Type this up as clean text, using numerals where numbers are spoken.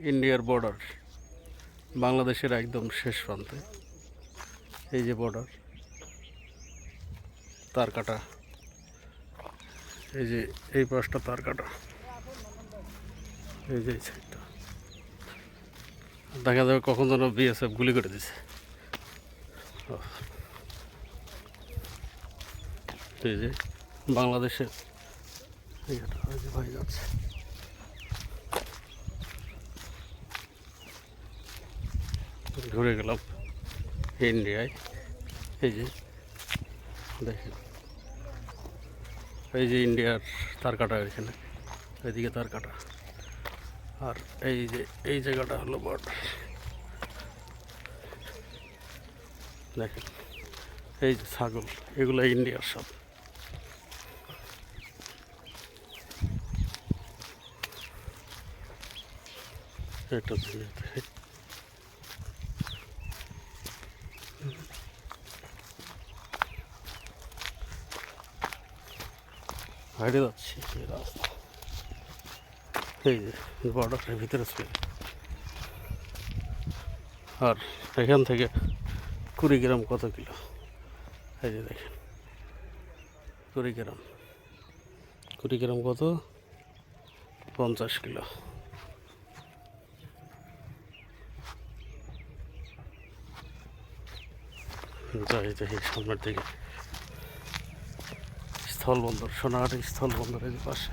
ইন্ডিয়ার বর্ডার, বাংলাদেশের একদম শেষ প্রান্তে। এই যে বর্ডার, তার কাটা, এই যে এই পাশটা তার কাটা, এই যে এই সাইডটা। দেখা যাবে কখন যেন বিএসএফ গুলি করে দিছে। এই যে বাংলাদেশের ভাই যাচ্ছে, ঘুরে গেলাম ইন্ডিয়ায়। এই যে দেখেন, এই যে ইন্ডিয়ার তার কাটা, এখানে এদিকে তার কাটা, আর এই যে এই জায়গাটা হলো বর্ডার। দেখেন এই যে ছাগল, এগুলো ইন্ডিয়ার সব। এটা হাইটে যাচ্ছি এই রাস্তা। এই যে বর্ডারের ভিতরে ছিল, আর এখান থেকে কুড়িগ্রাম কত কিলো? এই যে দেখেন কুড়িগ্রাম, কুড়িগ্রাম কত? 50 কিলো। যাই দেখি সামনের দিকে স্থলবন্দর, সোনাহাটি স্থলবন্দরের পাশে।